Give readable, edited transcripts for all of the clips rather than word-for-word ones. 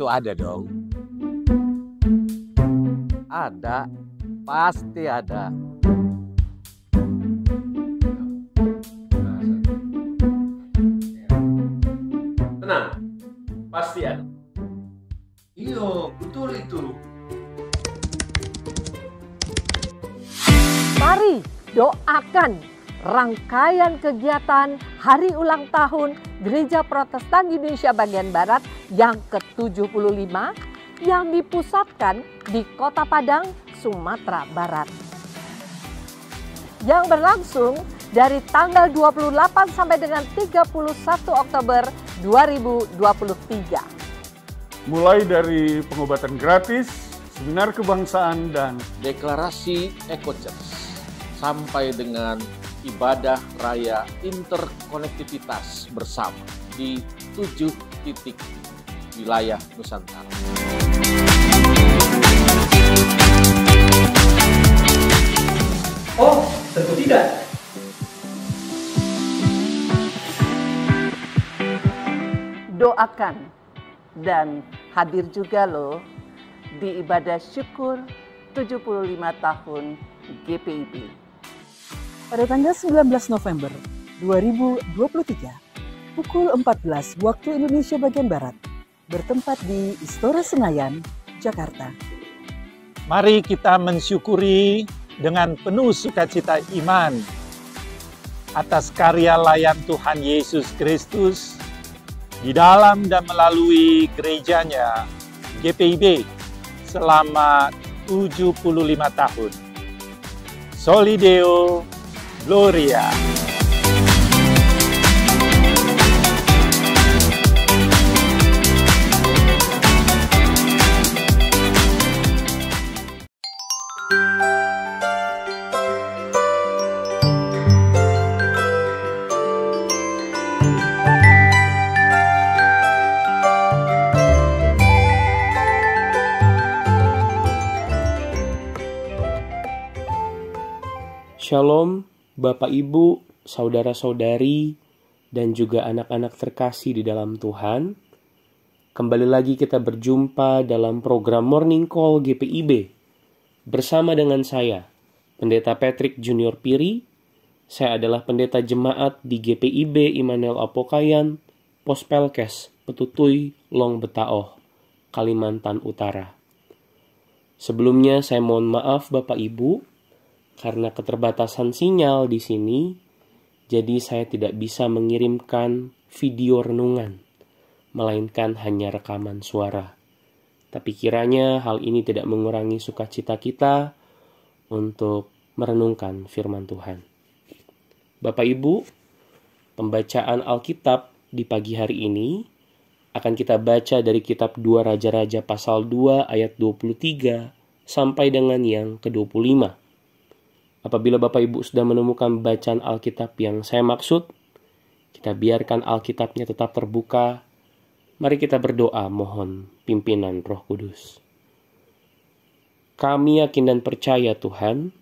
Tentu ada dong. Ada, pasti ada. Tenang, pasti ada. Iya, betul itu. Mari doakan rangkaian kegiatan Hari Ulang Tahun Gereja Protestan Indonesia Bagian Barat yang ke-75 yang dipusatkan di Kota Padang, Sumatera Barat. Yang berlangsung dari tanggal 28 sampai dengan 31 Oktober 2023. Mulai dari pengobatan gratis, seminar kebangsaan, dan Deklarasi Eco-Church sampai dengan ibadah raya interkonektivitas bersama di 7 titik wilayah Nusantara. Oh, tentu tidak. Doakan dan hadir juga loh di ibadah syukur 75 tahun GPIB. Pada tanggal 19 November 2023, pukul 14 waktu Indonesia bagian Barat, bertempat di Istora Senayan, Jakarta. Mari kita mensyukuri dengan penuh sukacita iman atas karya layan Tuhan Yesus Kristus di dalam dan melalui gerejanya GPIB selama 75 tahun. Soli Deo Gloria. Shalom, Bapak Ibu, saudara-saudari, dan juga anak-anak terkasih di dalam Tuhan. Kembali lagi kita berjumpa dalam program Morning Call GPIB. Bersama dengan saya, Pendeta Patrick Junior Piri. Saya adalah pendeta jemaat di GPIB Immanuel Apokayan, Pospelkes, Petutui, Long Betaoh, Kalimantan Utara. Sebelumnya saya mohon maaf Bapak Ibu, karena keterbatasan sinyal di sini, jadi saya tidak bisa mengirimkan video renungan, melainkan hanya rekaman suara. Tapi kiranya hal ini tidak mengurangi sukacita kita untuk merenungkan firman Tuhan. Bapak Ibu, pembacaan Alkitab di pagi hari ini akan kita baca dari kitab 2 Raja-Raja pasal 2 ayat 23 sampai dengan yang ke-25. Apabila Bapak Ibu sudah menemukan bacaan Alkitab yang saya maksud, kita biarkan Alkitabnya tetap terbuka. Mari kita berdoa mohon pimpinan Roh Kudus. Kami yakin dan percaya Tuhan,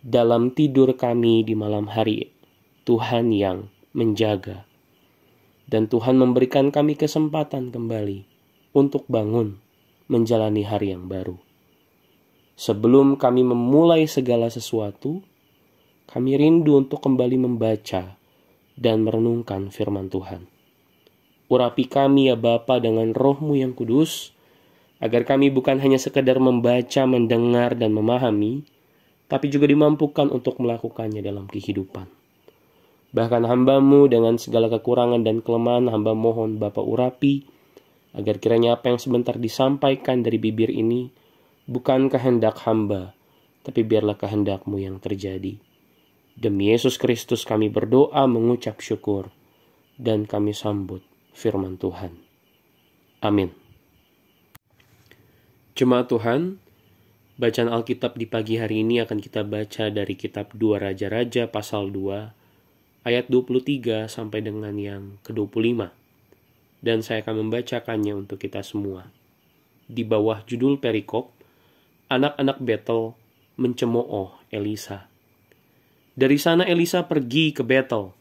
dalam tidur kami di malam hari, Tuhan yang menjaga. Dan Tuhan memberikan kami kesempatan kembali untuk bangun menjalani hari yang baru. Sebelum kami memulai segala sesuatu, kami rindu untuk kembali membaca dan merenungkan firman Tuhan. Urapi kami ya Bapa dengan Roh-Mu yang kudus, agar kami bukan hanya sekedar membaca, mendengar, dan memahami, tapi juga dimampukan untuk melakukannya dalam kehidupan. Bahkan hamba-Mu dengan segala kekurangan dan kelemahan, hamba mohon Bapa urapi, agar kiranya apa yang sebentar disampaikan dari bibir ini, bukan kehendak hamba, tapi biarlah kehendak-Mu yang terjadi. Demi Yesus Kristus kami berdoa mengucap syukur, dan kami sambut firman Tuhan. Amin. Jemaat Tuhan, bacaan Alkitab di pagi hari ini akan kita baca dari kitab 2 Raja-Raja pasal 2, ayat 23 sampai dengan yang ke-25. Dan saya akan membacakannya untuk kita semua. Di bawah judul perikop, anak-anak Betel mencemooh Elisa. Dari sana Elisa pergi ke Betel.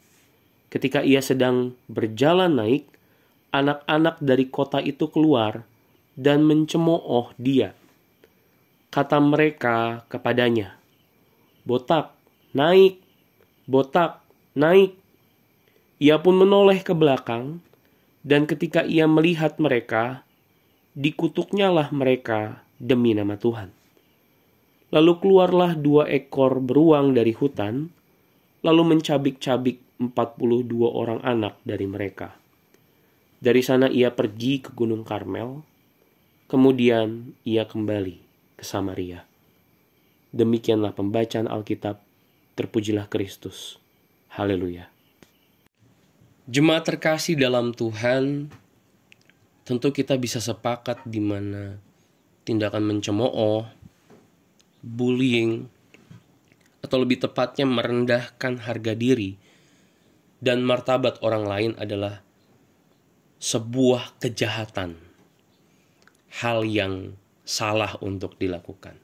Ketika ia sedang berjalan naik, anak-anak dari kota itu keluar dan mencemooh dia. Kata mereka kepadanya, "Botak, naik, botak, naik." Ia pun menoleh ke belakang, dan ketika ia melihat mereka, dikutuknyalah mereka demi nama Tuhan. Lalu keluarlah 2 ekor beruang dari hutan, lalu mencabik-cabik 42 orang anak dari mereka. Dari sana ia pergi ke Gunung Karmel, kemudian ia kembali ke Samaria. Demikianlah pembacaan Alkitab, terpujilah Kristus. Haleluya. Jemaat terkasih dalam Tuhan, tentu kita bisa sepakat di mana tindakan mencemooh, bullying, atau lebih tepatnya merendahkan harga diri dan martabat orang lain adalah sebuah kejahatan, hal yang salah untuk dilakukan.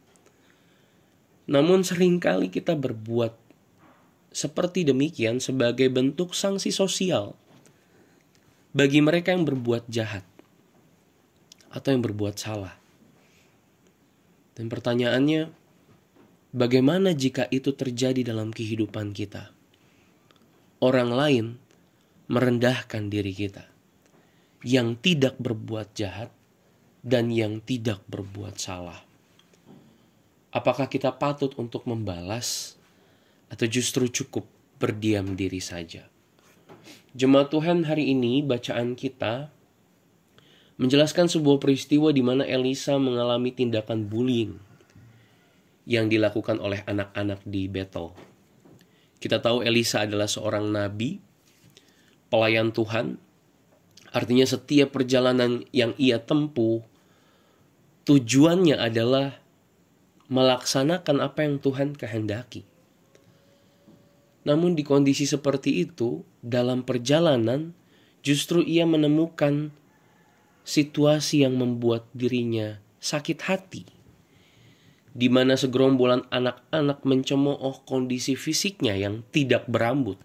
Namun seringkali kita berbuat seperti demikian sebagai bentuk sanksi sosial bagi mereka yang berbuat jahat atau yang berbuat salah. Dan pertanyaannya, bagaimana jika itu terjadi dalam kehidupan kita? Orang lain merendahkan diri kita, yang tidak berbuat jahat dan yang tidak berbuat salah. Apakah kita patut untuk membalas atau justru cukup berdiam diri saja? Jemaat Tuhan, hari ini bacaan kita menjelaskan sebuah peristiwa di mana Elisa mengalami tindakan bullying yang dilakukan oleh anak-anak di Betel. Kita tahu Elisa adalah seorang nabi, pelayan Tuhan. Artinya setiap perjalanan yang ia tempuh, tujuannya adalah melaksanakan apa yang Tuhan kehendaki. Namun di kondisi seperti itu, dalam perjalanan justru ia menemukan situasi yang membuat dirinya sakit hati, di mana segerombolan anak-anak mencemooh kondisi fisiknya yang tidak berambut.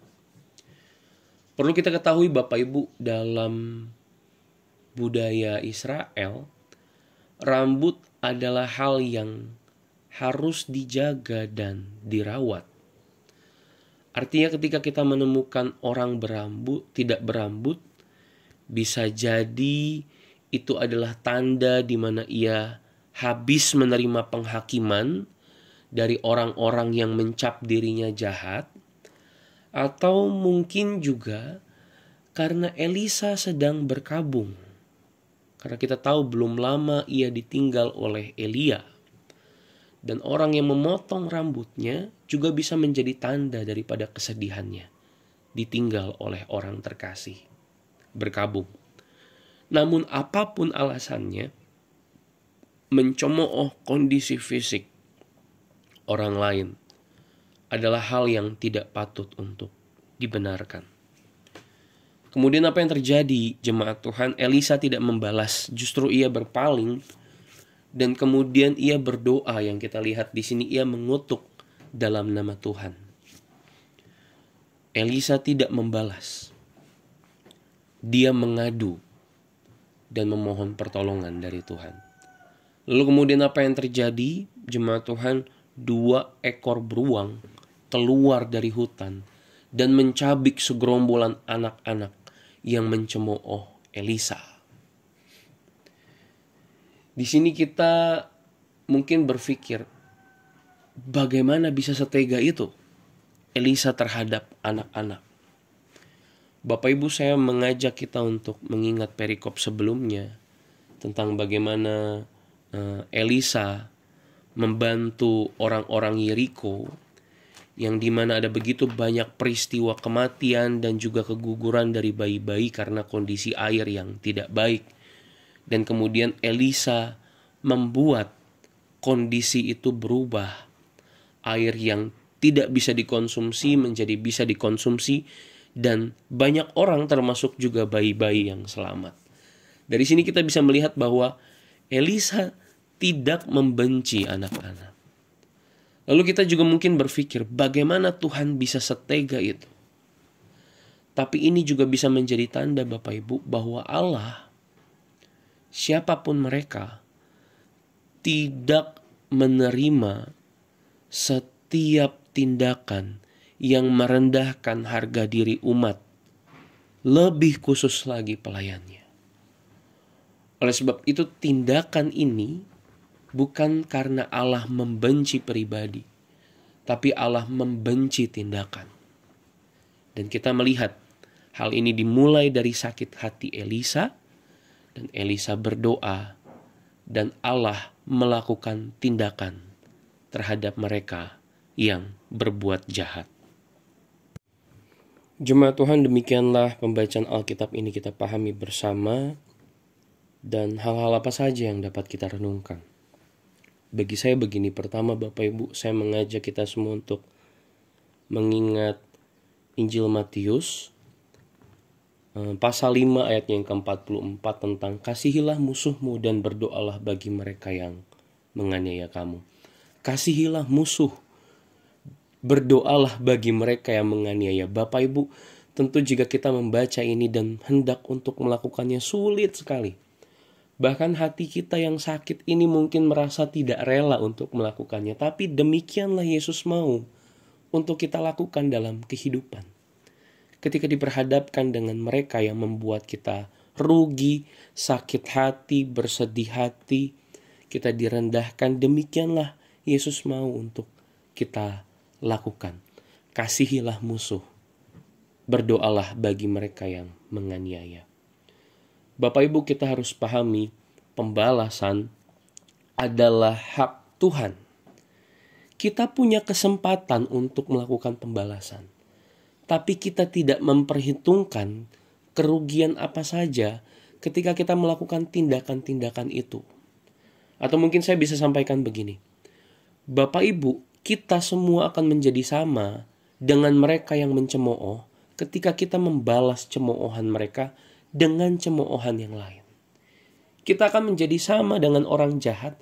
Perlu kita ketahui Bapak Ibu, dalam budaya Israel, rambut adalah hal yang harus dijaga dan dirawat. Artinya ketika kita menemukan orang tidak berambut, bisa jadi itu adalah tanda di mana ia habis menerima penghakiman dari orang-orang yang mencap dirinya jahat, atau mungkin juga karena Elisa sedang berkabung. Karena kita tahu belum lama ia ditinggal oleh Elia. Dan orang yang memotong rambutnya juga bisa menjadi tanda daripada kesedihannya, ditinggal oleh orang terkasih, berkabung. Namun apapun alasannya, mencemooh kondisi fisik orang lain adalah hal yang tidak patut untuk dibenarkan. Kemudian apa yang terjadi, jemaat Tuhan? Elisa tidak membalas, justru ia berpaling dan kemudian ia berdoa. Yang kita lihat di sini, ia mengutuk dalam nama Tuhan. Elisa tidak membalas. Dia mengadu dan memohon pertolongan dari Tuhan. Lalu kemudian apa yang terjadi, jemaat Tuhan? 2 ekor beruang keluar dari hutan dan mencabik segerombolan anak-anak yang mencemooh Elisa. Di sini kita mungkin berpikir, bagaimana bisa setega itu Elisa terhadap anak-anak? Bapak Ibu, saya mengajak kita untuk mengingat perikop sebelumnya tentang bagaimana Elisa membantu orang-orang Yeriko, yang dimana ada begitu banyak peristiwa kematian dan juga keguguran dari bayi-bayi karena kondisi air yang tidak baik. Dan kemudian Elisa membuat kondisi itu berubah. Air yang tidak bisa dikonsumsi menjadi bisa dikonsumsi, dan banyak orang termasuk juga bayi-bayi yang selamat. Dari sini kita bisa melihat bahwa Elisa tidak membenci anak-anak. Lalu kita juga mungkin berpikir, bagaimana Tuhan bisa setega itu? Tapi ini juga bisa menjadi tanda Bapak Ibu bahwa Allah siapapun mereka, tidak menerima setiap tindakan yang merendahkan harga diri umat, lebih khusus lagi pelayannya. Oleh sebab itu, tindakan ini bukan karena Allah membenci pribadi, tapi Allah membenci tindakan. Dan kita melihat hal ini dimulai dari sakit hati Elisa, dan Elisa berdoa, dan Allah melakukan tindakan terhadap mereka yang berbuat jahat. Jemaat Tuhan, demikianlah pembacaan Alkitab ini kita pahami bersama, dan hal-hal apa saja yang dapat kita renungkan. Bagi saya begini, pertama Bapak Ibu, saya mengajak kita semua untuk mengingat Injil Matius pasal 5 ayatnya yang ke-44 tentang kasihilah musuhmu dan berdoalah bagi mereka yang menganiaya kamu. Kasihilah musuh, berdoalah bagi mereka yang menganiaya. Bapak Ibu, tentu jika kita membaca ini dan hendak untuk melakukannya sulit sekali. Bahkan hati kita yang sakit ini mungkin merasa tidak rela untuk melakukannya. Tapi demikianlah Yesus mau untuk kita lakukan dalam kehidupan. Ketika diperhadapkan dengan mereka yang membuat kita rugi, sakit hati, bersedih hati, kita direndahkan, demikianlah Yesus mau untuk kita lakukan. Kasihilah musuh, berdoalah bagi mereka yang menganiaya. Bapak Ibu, kita harus pahami pembalasan adalah hak Tuhan. Kita punya kesempatan untuk melakukan pembalasan, tapi kita tidak memperhitungkan kerugian apa saja ketika kita melakukan tindakan-tindakan itu. Atau mungkin saya bisa sampaikan begini, Bapak Ibu, kita semua akan menjadi sama dengan mereka yang mencemooh ketika kita membalas cemoohan mereka dengan cemoohan yang lain. Kita akan menjadi sama dengan orang jahat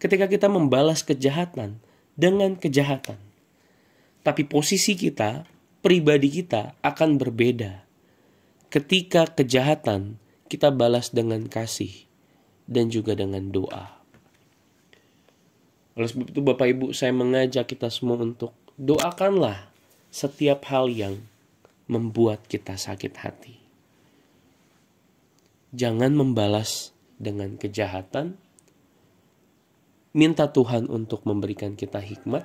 ketika kita membalas kejahatan dengan kejahatan. Tapi posisi kita, pribadi kita akan berbeda. Ketika kejahatan, kita balas dengan kasih dan juga dengan doa. Oleh sebab itu Bapak Ibu, saya mengajak kita semua untuk doakanlah setiap hal yang membuat kita sakit hati. Jangan membalas dengan kejahatan. Minta Tuhan untuk memberikan kita hikmat,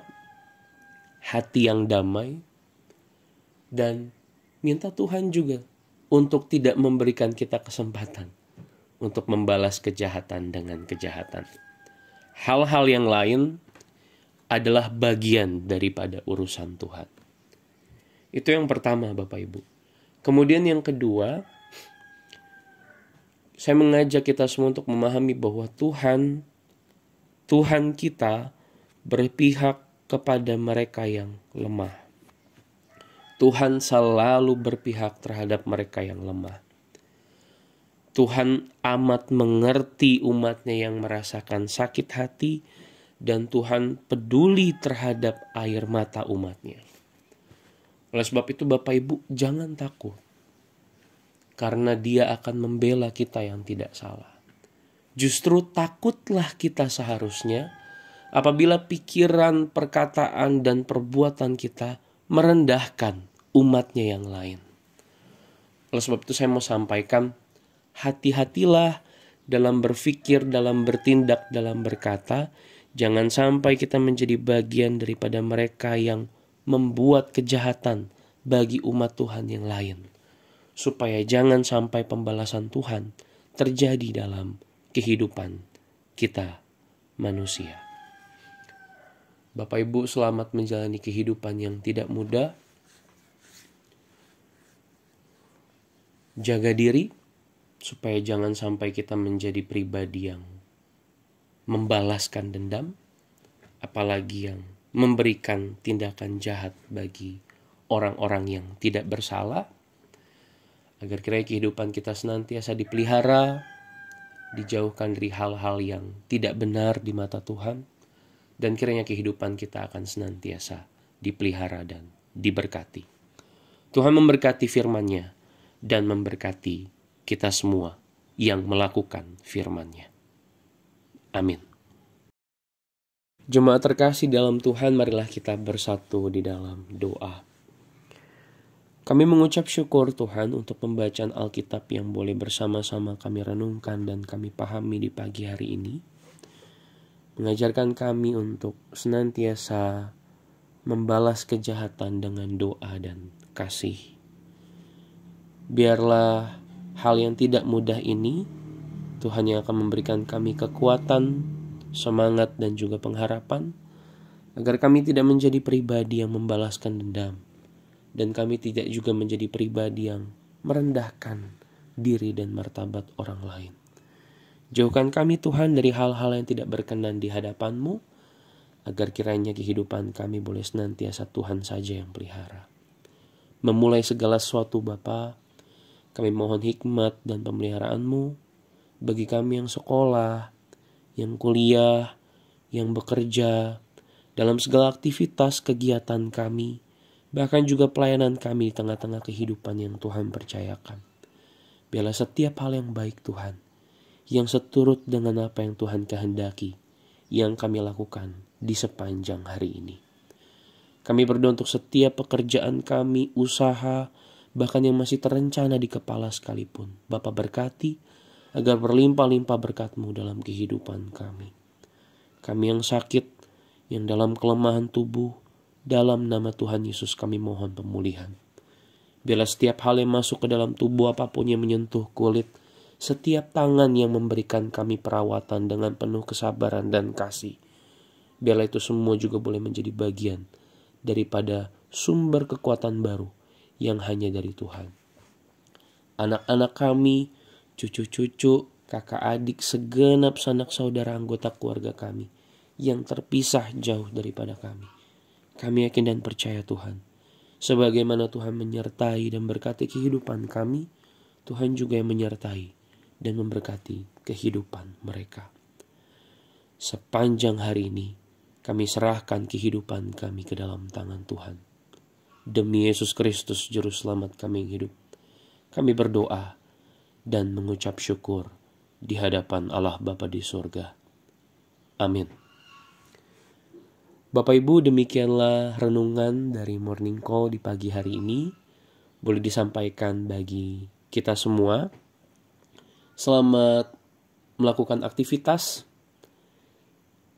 hati yang damai, dan minta Tuhan juga untuk tidak memberikan kita kesempatan untuk membalas kejahatan dengan kejahatan. Hal-hal yang lain adalah bagian daripada urusan Tuhan. Itu yang pertama Bapak Ibu. Kemudian yang kedua, saya mengajak kita semua untuk memahami bahwa Tuhan kita berpihak kepada mereka yang lemah. Tuhan selalu berpihak terhadap mereka yang lemah. Tuhan amat mengerti umatnya yang merasakan sakit hati, dan Tuhan peduli terhadap air mata umatnya. Oleh sebab itu Bapak Ibu, jangan takut. Karena Dia akan membela kita yang tidak salah. Justru takutlah kita seharusnya apabila pikiran, perkataan, dan perbuatan kita merendahkan umatnya yang lain. Oleh sebab itu saya mau sampaikan, hati-hatilah dalam berpikir, dalam bertindak, dalam berkata. Jangan sampai kita menjadi bagian daripada mereka yang membuat kejahatan bagi umat Tuhan yang lain. Supaya jangan sampai pembalasan Tuhan terjadi dalam kehidupan kita manusia. Bapak Ibu, selamat menjalani kehidupan yang tidak mudah. Jaga diri supaya jangan sampai kita menjadi pribadi yang membalaskan dendam, apalagi yang memberikan tindakan jahat bagi orang-orang yang tidak bersalah. Agar kiranya kehidupan kita senantiasa dipelihara, dijauhkan dari hal-hal yang tidak benar di mata Tuhan, dan kiranya kehidupan kita akan senantiasa dipelihara dan diberkati. Tuhan memberkati firman-Nya dan memberkati kita semua. yang melakukan firman-Nya. Amin. Jemaat terkasih dalam Tuhan, marilah kita bersatu di dalam doa. Kami mengucap syukur Tuhan untuk pembacaan Alkitab yang boleh bersama-sama kami renungkan dan kami pahami di pagi hari ini. Mengajarkan kami untuk senantiasa membalas kejahatan dengan doa dan kasih. Biarlah hal yang tidak mudah ini, Tuhan yang akan memberikan kami kekuatan, semangat dan juga pengharapan, agar kami tidak menjadi pribadi yang membalaskan dendam, dan kami tidak juga menjadi pribadi yang merendahkan diri dan martabat orang lain. Jauhkan kami Tuhan dari hal-hal yang tidak berkenan di hadapan-Mu, agar kiranya kehidupan kami boleh senantiasa Tuhan saja yang pelihara. Memulai segala sesuatu Bapa, kami mohon hikmat dan pemeliharaan-Mu bagi kami yang sekolah, yang kuliah, yang bekerja, dalam segala aktivitas kegiatan kami, bahkan juga pelayanan kami di tengah-tengah kehidupan yang Tuhan percayakan. Biarlah setiap hal yang baik Tuhan, yang seturut dengan apa yang Tuhan kehendaki, yang kami lakukan di sepanjang hari ini. Kami berdoa untuk setiap pekerjaan kami, usaha, bahkan yang masih terencana di kepala sekalipun. Bapa berkati, agar berlimpah-limpah berkat-Mu dalam kehidupan kami. Kami yang sakit, yang dalam kelemahan tubuh, dalam nama Tuhan Yesus kami mohon pemulihan. Biarlah setiap hal yang masuk ke dalam tubuh apapun yang menyentuh kulit, setiap tangan yang memberikan kami perawatan dengan penuh kesabaran dan kasih, biarlah itu semua juga boleh menjadi bagian daripada sumber kekuatan baru yang hanya dari Tuhan. Anak-anak kami, cucu-cucu, kakak adik, segenap sanak saudara anggota keluarga kami yang terpisah jauh daripada kami. Kami yakin dan percaya Tuhan, sebagaimana Tuhan menyertai dan berkati kehidupan kami, Tuhan juga yang menyertai dan memberkati kehidupan mereka. Sepanjang hari ini, kami serahkan kehidupan kami ke dalam tangan Tuhan. Demi Yesus Kristus, Juru Selamat kami yang hidup, kami berdoa dan mengucap syukur di hadapan Allah Bapa di surga. Amin. Bapak Ibu, demikianlah renungan dari Morning Call di pagi hari ini. Boleh disampaikan bagi kita semua. Selamat melakukan aktivitas.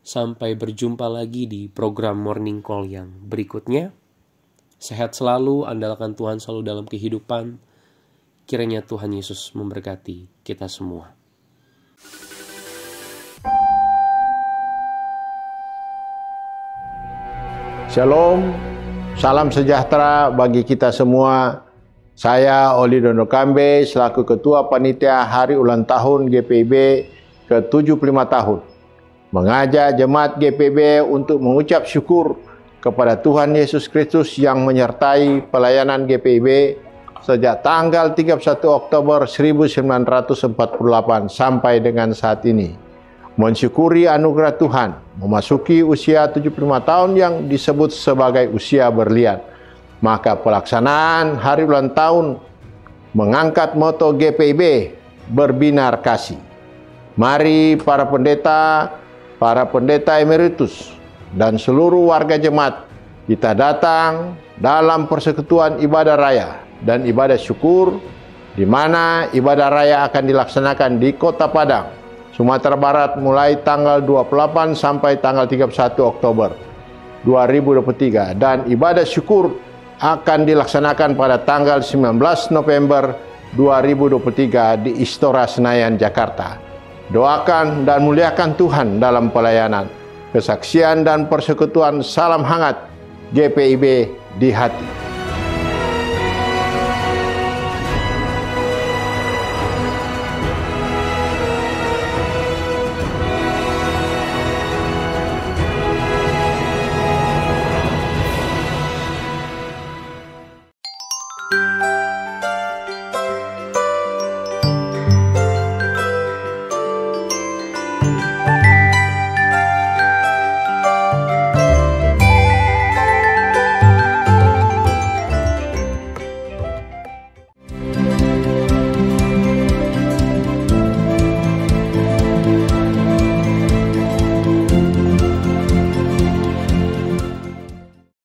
Sampai berjumpa lagi di program Morning Call yang berikutnya. Sehat selalu, andalkan Tuhan selalu dalam kehidupan. Kiranya Tuhan Yesus memberkati kita semua. Shalom, salam sejahtera bagi kita semua. Saya Oli Dono Kambe selaku Ketua Panitia Hari Ulang Tahun GPIB ke-75 tahun. Mengajak jemaat GPIB untuk mengucap syukur kepada Tuhan Yesus Kristus yang menyertai pelayanan GPIB sejak tanggal 31 Oktober 1948 sampai dengan saat ini. Mensyukuri anugerah Tuhan, memasuki usia 75 tahun yang disebut sebagai usia berlian. Maka pelaksanaan hari ulang tahun mengangkat moto GPIB, berbinar kasih. Mari para pendeta emeritus, dan seluruh warga jemaat, kita datang dalam persekutuan ibadah raya dan ibadah syukur, di mana ibadah raya akan dilaksanakan di Kota Padang, Sumatera Barat mulai tanggal 28 sampai tanggal 31 Oktober 2023, dan ibadah syukur akan dilaksanakan pada tanggal 19 November 2023 di Istora Senayan, Jakarta. Doakan dan muliakan Tuhan dalam pelayanan, kesaksian dan persekutuan. Salam hangat GPIB di hati.